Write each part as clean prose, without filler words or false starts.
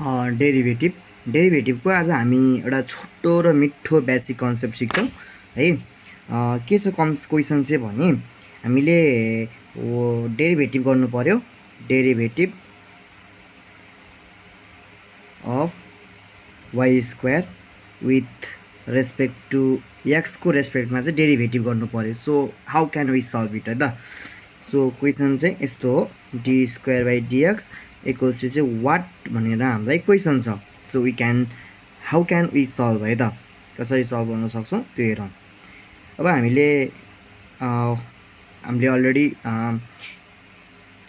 डेरिभेटिभको आज हामी एउटा छोटो र मिठो बेसिक कन्सेप्ट सिक्छौँ है। के छ क्वेसन चाहिँ भने हामीले डेरिभेटिभ गर्नु पर्यो। Derivative of y square with respect to x को रेस्पेक्टमा चाहिँ डेरिभेटिभ गर्नु पर्यो। So how can we solve it है त। सो क्वेसन चाहिँ यस्तो हो, d square by dx equals to चाहिँ वाट भनेर हामीलाई क्वेसन छ। So we can how can we solve है त, कसरी सल्भ गर्न सक्छौँ त्यो हेरौँ। अब हामीले अलरेडी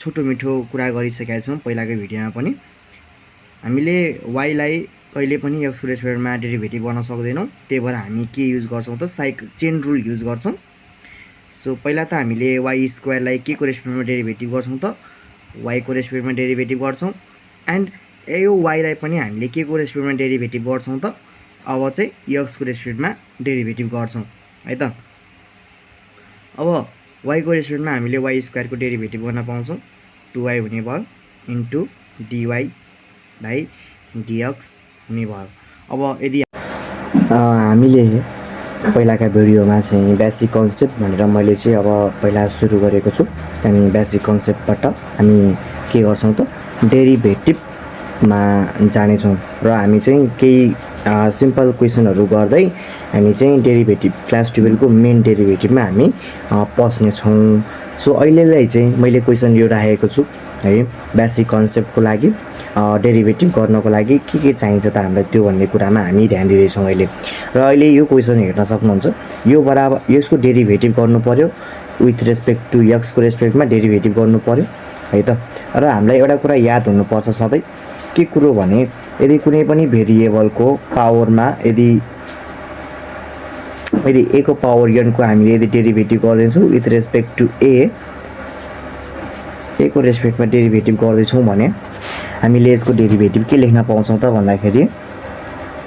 छोटो मिठो कुरा गरिसकेका छौँ पहिलाको भिडियोमा पनि। हामीले वाइलाई कहिले पनि एक्सको रेस्पेक्टमा डेरिभेटिभ गर्न सक्दैनौँ, त्यही भएर हामी के युज गर्छौँ त, चेन रुल युज गर्छौँ। सो पहिला त हामीले वाई स्क्वायरलाई के को रेस्पेक्टमा डेरिभेटिभ गर्छौँ त, वाई को रेस्पेक्टमा डेरिभेटिभ गर्छौँ। एन्ड यो वाईलाई पनि हामीले के को रेस्पेक्टमा डेरिभेटिभ गर्छौँ त, अब चाहिँ एक्स को रेस्पेक्टमा डेरिभेटिभ गर्छौँ है त। अब वाई को रेस्पेक्टमा हामीले वाई स्क्वायरको डेरिभेटिभ गर्न पाउँछौँ, 2y हुने भयो इन्टु डिवाई बाई डिएक्स हुने भयो। अब यदि हामीले पहिलाका भिडियोमा चाहिँ बेसिक कन्सेप्ट भनेर मैले चाहिँ अब पहिला सुरु गरेको छु। हामी बेसिक कन्सेप्टबाट हामी के गर्छौँ त, डेरिभेटिभमा जानेछौँ र हामी चाहिँ केही सिम्पल क्वेसनहरू गर्दै हामी चाहिँ डेरिभेटिभ क्लास 12 को मेन डेरिभेटिभमा हामी पस्नेछौँ। सो अहिलेलाई चाहिँ मैले क्वेसन यो राखेको छु है, बेसिक कन्सेप्टको लागि डेरिभेटिभ गर्नको लागि के चाहिन्छ त हामीलाई त्यो भन्ने कुरामा हामी ध्यान दिँदैछौँ अहिले। र अहिले यो क्वेसन हेर्न सक्नुहुन्छ, यो बराबर यसको डेरिभेटिभ गर्नु पर्यो विथ रेस्पेक्ट टु एक्सको रेस्पेक्टमा डेरिभेटिभ गर्नु पर्यो है त। र हामीलाई एउटा कुरा याद हुनुपर्छ सधैँ, के कुरो भने यदि कुनै पनि भेरिएबलको पावरमा यदि ए को पावर n को हामीले यदि डेरिभेटिभ गर्दैछौँ विथ रेस्पेक्ट टु ए को रेस्पेक्टमा डेरिभेटिभ गर्दैछौँ भने हामीले यसको डेरिभेटिभ के लेख्न पाउँछौँ त भन्दाखेरि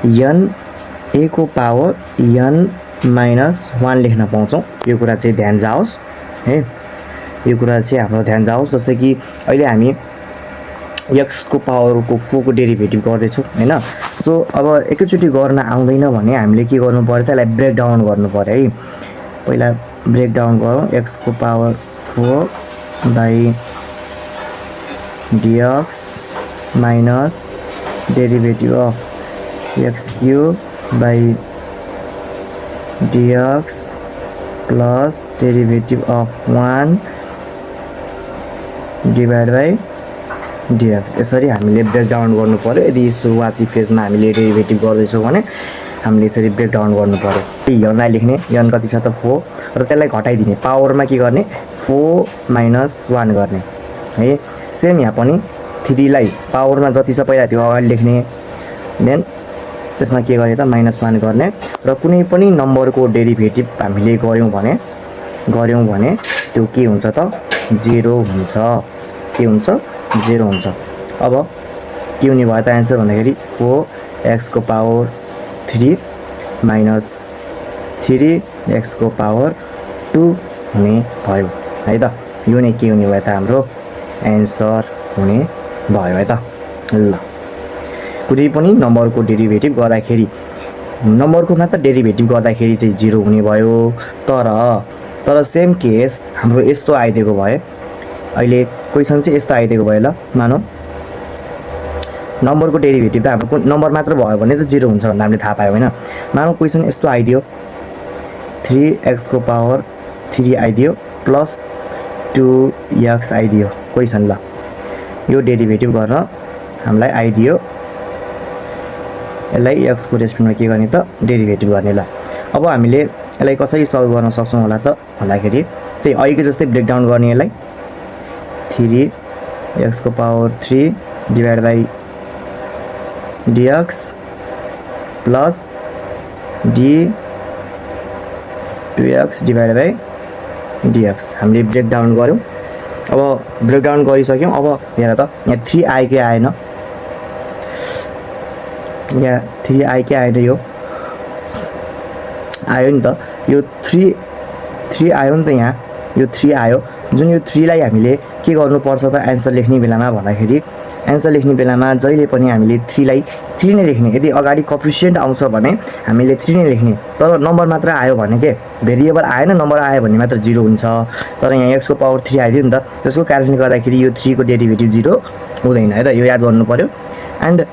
n a को पावर n माइनस 1 लेख्न पाउँछौँ। यो कुरा चाहिँ ध्यान जाओस् है, यो कुरा चाहिँ हाम्रो ध्यान जाओस्। जस्तै कि अहिले हामी x को पावरको 4 को डेरिभेटिभ गर्दैछौँ हैन। सो अब एकैचोटि गर्न आउँदैन भने हामीले के गर्नु पर्यो त, यसलाई ब्रेक डाउन गर्नु पर्यो है। पहिला ब्रेक डाउन गरौँ, x को power 4 by dx minus derivative of x cube by dx plus derivative of 1 divide by dx. यसरी हामीले ब्रेक डाउन गर्नु पर्यो। यदि सुरुवाती फेजमा हामीले डेरिभेटिभ गर्दैछौँ भने हामीले यसरी ब्रेक डाउन गर्नु पर्यो। यनलाई लेख्ने, यन कति छ त 4, र त्यसलाई घटाइदिने, पावरमा के गर्ने 4 माइनस 1 गर्ने है। सेम यहाँ पनि 3 लाई पावरमा जति छ पहिला त्यो अगाडि लेख्ने, देन त्यसमा के गर्ने त -1 गर्ने। र कुनै पनि नम्बरको डेरिभेटिभ हामीले गऱ्यौँ भने त्यो के हुन्छ त, 0 हुन्छ। के हुन्छ, 0 हुन्छ। अब के हुने भयो त एन्सर भन्दाखेरि 4x को पावर 3 माइनस 3x को पावर 2 हुने भयो है त। यो नै के हुने भयो त, हाम्रो एन्सर हुने भयो है त। ल, कुनै पनि नम्बरको डेरिभेटिभ गर्दाखेरि, नम्बरको मात्र डेरिभेटिभ गर्दाखेरि चाहिँ 0 हुने भयो। तर सेम केस हाम्रो यस्तो आइदिएको भयो, अहिले क्वेसन चाहिँ यस्तो आइदिएको भयो। ल मानौ नम्बरको डेरिभेटिभ त हाम्रो नम्बर मात्र भयो भने त 0 हुन्छ भनेर हामीले थाहा पायौँ होइन। मानौ क्वेसन यस्तो आइदियो, 3x को पावर 3 आइदियो प्लस 2x आइदियो क्वेसन। ल, यो डेरिभेटिभ गर्न हामीलाई आइदियो, यसलाई x को रेस्पेक्टमा के गर्ने त, डेरिभेटिभ गर्ने। ल, अब हामीले यसलाई कसरी सल्भ गर्न सक्छौँ होला त भन्दाखेरि त्यही अघिको जस्तै ब्रेक डाउन गर्ने, यसलाई 3x को power 3 divide by dx plus d2x divide by dx हामीले ब्रेक डाउन गऱ्यौँ। अब ब्रेक डाउन गरिसक्यौँ। अब हेर त, यहाँ 3 आएकै आएन, यहाँ 3 आएकै आएन, यो आयो नि त, यो 3 आयो नि त, यहाँ यो 3 आयो। जुन यो 3 लाई हामीले के गर्नुपर्छ त एन्सर लेख्ने बेलामा भन्दाखेरि एन्सर लेख्ने बेलामा जहिले पनि हामीले 3 लाई 3 नै लेख्ने। यदि अगाडि कोएफिसिएन्ट आउँछ भने हामीले 3 नै लेख्ने। तर नम्बर मात्र आयो भने के भेरिएबल आएन नम्बर आयो भने मात्र 0 हुन्छ। तर यहाँ x को पावर 3 आइदियो नि त, त्यसको कारणले गर्दाखेरि यो 3 को डेरिभेटिभ 0 हुँदैन है त, यो याद गर्नु पर्यो। एन्ड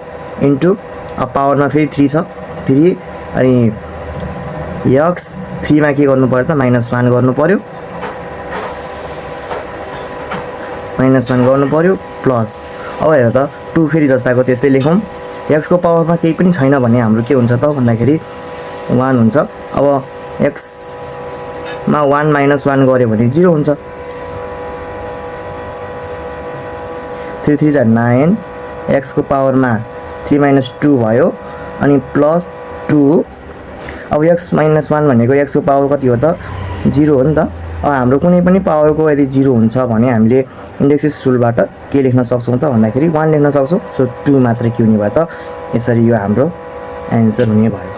इन्टु पावरमा फेरि 3 छ, 3 अनि x 3 मा के गर्नु पर्यो त -1 गर्नु पर्यो, -1 गर्नु पर्यो प्लस। अब हेर त 2 फेरि जस्ताको त्यस्तै लेखौँ। x को पावरमा केही पनि छैन भने हाम्रो के हुन्छ त भन्दाखेरि 1 हुन्छ। अब x मा 1 - 1 गर्यो भने 0 हुन्छ। 3 3 जा 9, x को पावरमा 3 - 2 भयो अनि प्लस 2। अब x - 1 भनेको x को पावर कति हो त 0 हो नि त। अब हाम्रो कुनै पनि पावरको यदि 0 हुन्छ भने हामीले इन्डेक्सिस रुलबाट के लेख्न सक्छौँ त भन्दाखेरि 1 लेख्न सक्छौँ। सो 2 मात्र के हुने भयो त, यसरी यो हाम्रो एन्सर हुने भयो।